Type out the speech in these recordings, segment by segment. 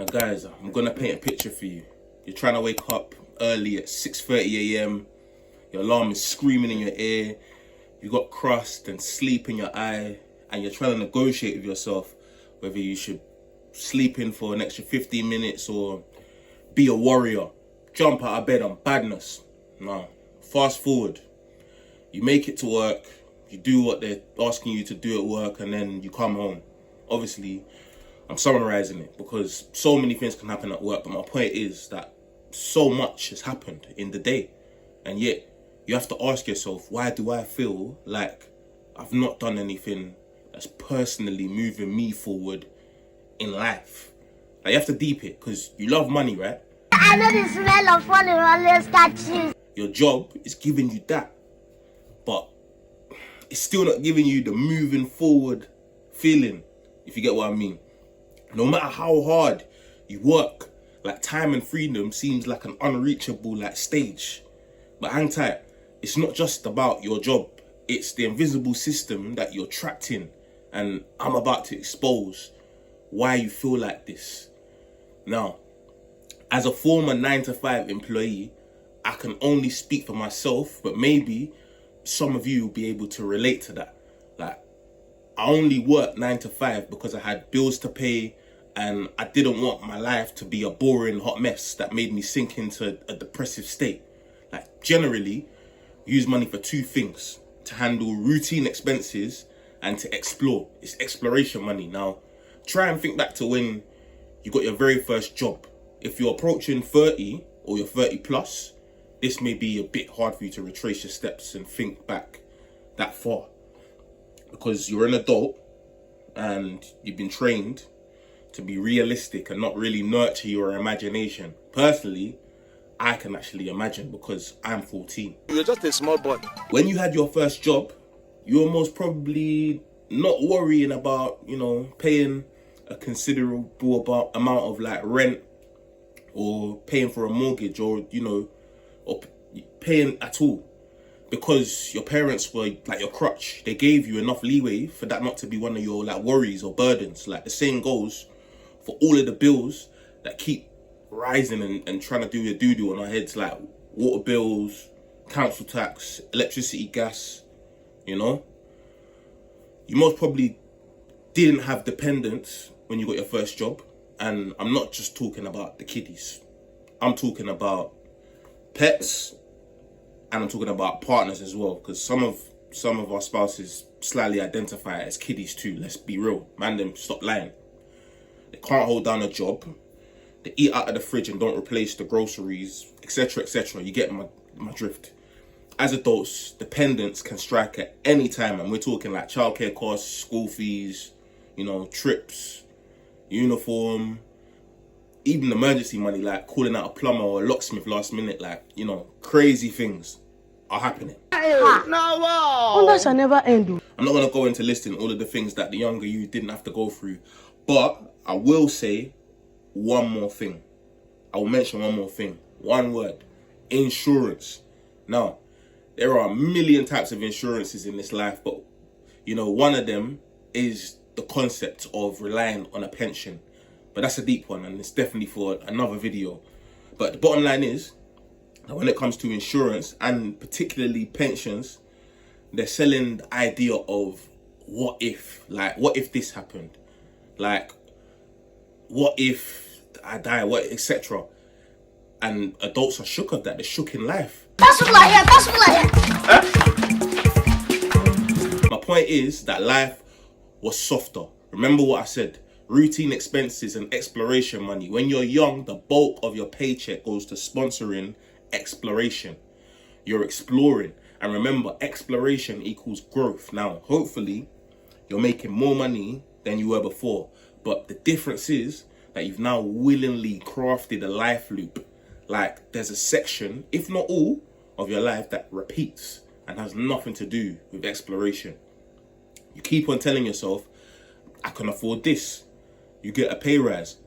Now guys, I'm gonna paint a picture for you. You're trying to wake up early at 6:30 a.m. Your alarm is screaming in your ear. You got crust and sleep in your eye, and you're trying to negotiate with yourself whether you should sleep in for an extra 15 minutes or be a warrior, jump out of bed on badness. Now, fast forward. You make it to work, you do what they're asking you to do at work, and then you come home. Obviously, I'm summarizing it because so many things can happen at work, but my point is that so much has happened in the day, and yet you have to ask yourself, why do I feel like I've not done anything that's personally moving me forward in life? Like, you have to deep it because you love money, right? I know the smell of fun and always catches. Your job is giving you that, but it's still not giving you the moving forward feeling, if you get what I mean. No matter how hard you work, like, time and freedom seems like an unreachable like stage. But hang tight, it's not just about your job, it's the invisible system that you're trapped in, and I'm about to expose why you feel like this. Now, as a former 9-to-5 employee, I can only speak for myself, but maybe some of you will be able to relate to that. Like, I only worked 9-to-5 because I had bills to pay, and I didn't want my life to be a boring hot mess that made me sink into a depressive state. Like, generally, use money for two things: to handle routine expenses and to explore. It's exploration money. Now, try and think back to when you got your very first job. If you're approaching 30 or you're 30 plus, this may be a bit hard for you to retrace your steps and think back that far, because you're an adult and you've been trained to be realistic and not really nurture your imagination. Personally, I can actually imagine because I'm 14. You're just a small boy. When you had your first job, you were most probably not worrying about, paying a considerable amount of like rent or paying for a mortgage or paying at all, because your parents were like your crutch. They gave you enough leeway for that not to be one of your like worries or burdens. Like, the same goes for all of the bills that keep rising and trying to do your doo-doo on our heads, like water bills, council tax, electricity, gas. You most probably didn't have dependents when you got your first job, and I'm not just talking about the kiddies. I'm talking about pets, and I'm talking about partners as well, because some of our spouses slightly identify as kiddies too. Let's be real, man. Them stop lying. They can't hold down a job. They eat out of the fridge and don't replace the groceries, etc., etc. You get my drift. As adults, dependents can strike at any time, and we're talking like childcare costs, school fees, trips, uniform, even emergency money, like calling out a plumber or a locksmith last minute. Like, crazy things are happening. Wonder shall never end. I'm not going to go into listing all of the things that the younger you didn't have to go through, but I will say one more thing. I will mention one more thing. One word: insurance. Now, there are a million types of insurances in this life, but one of them is the concept of relying on a pension. But that's a deep one, and it's definitely for another video. But the bottom line is that when it comes to insurance, and particularly pensions, they're selling the idea of what if. Like, what if this happened? Like, what if I die? What, etc. And adults are shook of that. They're shook in life. That's what I hear. My point is that life was softer. Remember what I said: routine expenses and exploration money. When you're young, the bulk of your paycheck goes to sponsoring exploration. You're exploring. And remember, exploration equals growth. Now, hopefully, you're making more money than you were before. But the difference is that you've now willingly crafted a life loop. Like, there's a section, if not all, of your life that repeats and has nothing to do with exploration. You keep on telling yourself, I can afford this. You get a pay rise.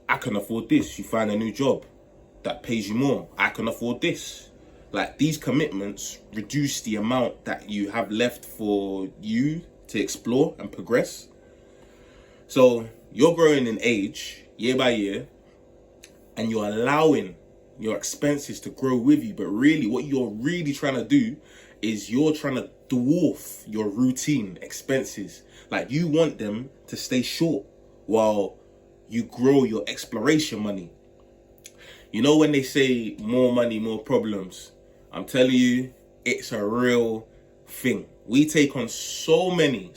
I can afford this. You find a new job that pays you more. I can afford this. Like, these commitments reduce the amount that you have left for you to explore and progress. So you're growing in age year by year, and you're allowing your expenses to grow with you. But really, what you're really trying to do is you're trying to dwarf your routine expenses. Like, you want them to stay short while you grow your exploration money. You know when they say more money, more problems? I'm telling you, it's a real thing. We take on so many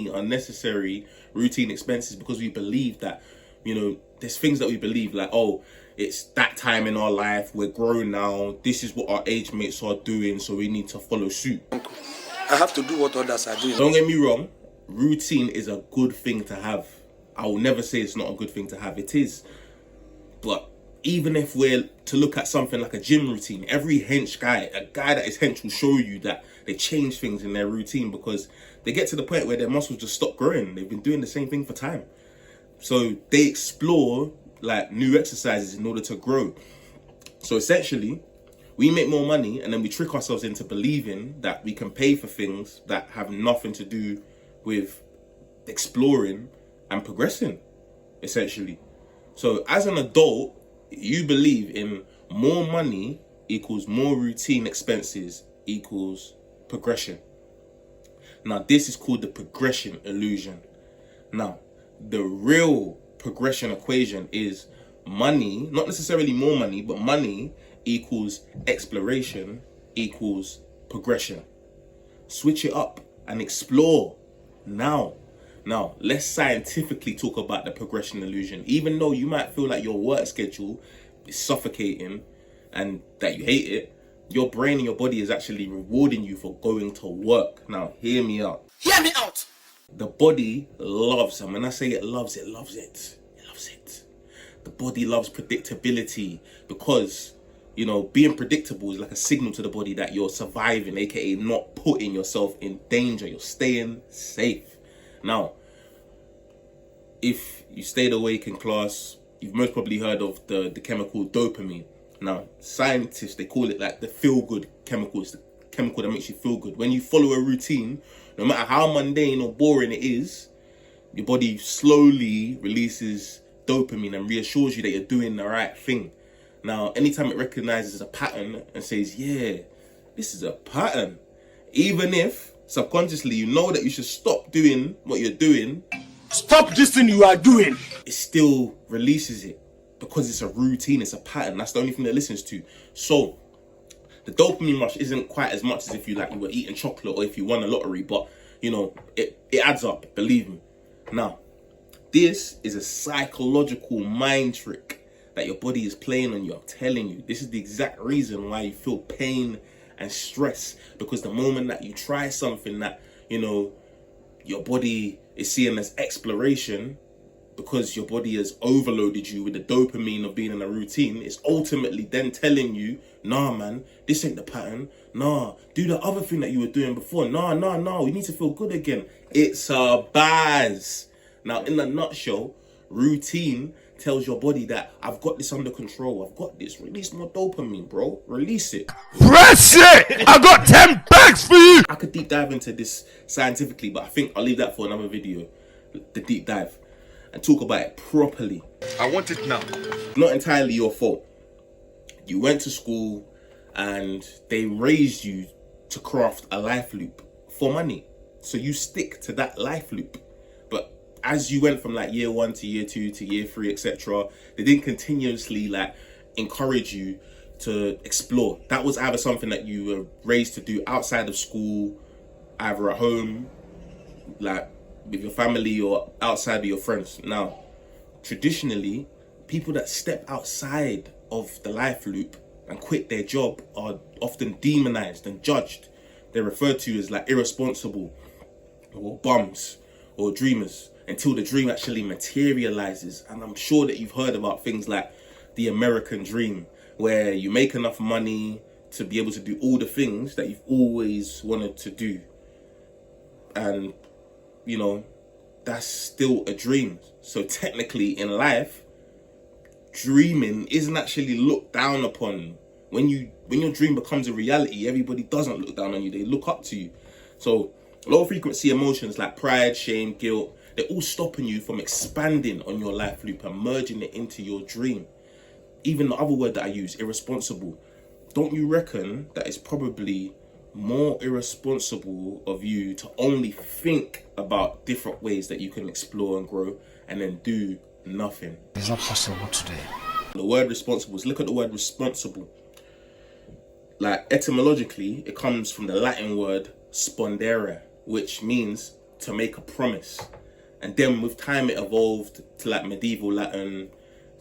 unnecessary routine expenses because we believe that, you know, there's things that we believe like, oh, it's that time in our life, we're grown now, this is what our age mates are doing, so we need to follow suit. I have to do what others are doing. Don't get me wrong, routine is a good thing to have. I will never say it's not a good thing to have, it is. But even if we're to look at something like a gym routine, every hench guy, a guy that is hench will show you that they change things in their routine because they get to the point where their muscles just stop growing. They've been doing the same thing for time. So they explore like new exercises in order to grow. So essentially, we make more money and then we trick ourselves into believing that we can pay for things that have nothing to do with exploring and progressing, essentially. So as an adult, you believe in more money equals more routine expenses equals progression. Now, this is called the progression illusion. Now, the real progression equation is money, not necessarily more money, but money equals exploration equals progression. Switch it up and explore now. Now, let's scientifically talk about the progression illusion. Even though you might feel like your work schedule is suffocating and that you hate it, your brain and your body is actually rewarding you for going to work. Now, hear me out. Hear me out. The body loves, and when I say it loves it, it loves it. It loves it. The body loves predictability because, you know, being predictable is like a signal to the body that you're surviving, aka not putting yourself in danger. You're staying safe. Now, if you stayed awake in class, you've most probably heard of the chemical dopamine. Now, scientists, they call it like the feel-good chemical. It's the chemical that makes you feel good. When you follow a routine, no matter how mundane or boring it is, your body slowly releases dopamine and reassures you that you're doing the right thing. Now, anytime it recognizes a pattern and says, yeah, this is a pattern, even if subconsciously you know that you should stop doing what you're doing, Stop this thing you are doing. it still releases it because it's a routine, it's a pattern. That's the only thing that it listens to. So the dopamine rush isn't quite as much as if you were eating chocolate or if you won a lottery, but you know, it adds up, believe me. Now, this is a psychological mind trick that your body is playing on you. I'm telling you, this is the exact reason why you feel pain and stress, because the moment that you try something that, you know, your body is seeing as exploration, because your body has overloaded you with the dopamine of being in a routine, it's ultimately then telling you, nah man, this ain't the pattern. Nah, do the other thing that you were doing before. Nah, we need to feel good again. It's a buzz. Now, in a nutshell, routine tells your body that I've got this under control. I've got this. Release more dopamine, bro. Release it. Press it! I got 10 bags for you! I could deep dive into this scientifically, but I think I'll leave that for another video. The deep dive. And talk about it properly. I want it now. Not entirely your fault. You went to school and they raised you to craft a life loop for money. So you stick to that life loop. But as you went from year 1 to year 2 to year 3, etc., they didn't continuously encourage you to explore. That was either something that you were raised to do outside of school, either at home, with your family, or outside of your friends. Now, traditionally, people that step outside of the life loop and quit their job are often demonized and judged. They're referred to as irresponsible or bums or dreamers until the dream actually materializes. And I'm sure that you've heard about things like the American dream, where you make enough money to be able to do all the things that you've always wanted to do. And you know, that's still a dream. So technically in life, dreaming isn't actually looked down upon. When your dream becomes a reality, everybody doesn't look down on you, they look up to you. So low frequency emotions like pride, shame, guilt, they're all stopping you from expanding on your life loop and merging it into your dream. even the other word that I use, irresponsible. Don't you reckon that it's probably more irresponsible of you to only think about different ways that you can explore and grow and then do nothing? It's not possible today. The word responsible, look at the word responsible. Like etymologically, it comes from the Latin word spondere, which means to make a promise. And then with time it evolved to like medieval Latin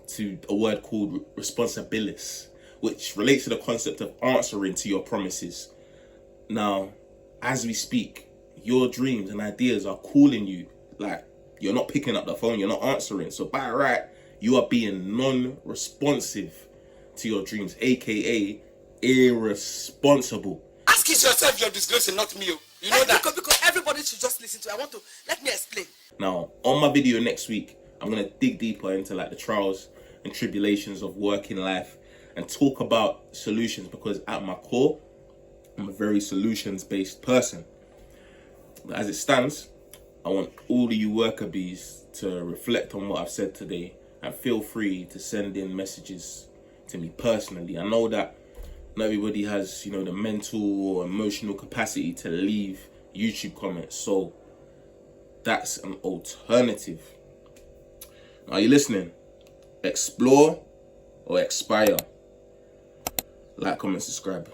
to a word called responsibilis, which relates to the concept of answering to your promises. Now, as we speak, your dreams and ideas are calling you. Like, you're not picking up the phone, you're not answering. So by right, you are being non-responsive to your dreams, aka irresponsible. Ask it yourself, you're disgracing, not me. You know that? Because everybody should just listen to. Let me explain. Now, on my video next week, I'm going to dig deeper into like the trials and tribulations of working life and talk about solutions, because at my core, I'm a very solutions-based person. But as it stands, I want all of you worker bees to reflect on what I've said today and feel free to send in messages to me personally. I know that not everybody has, the mental or emotional capacity to leave YouTube comments, so that's an alternative. Are you listening? Explore or expire? Like, comment, subscribe.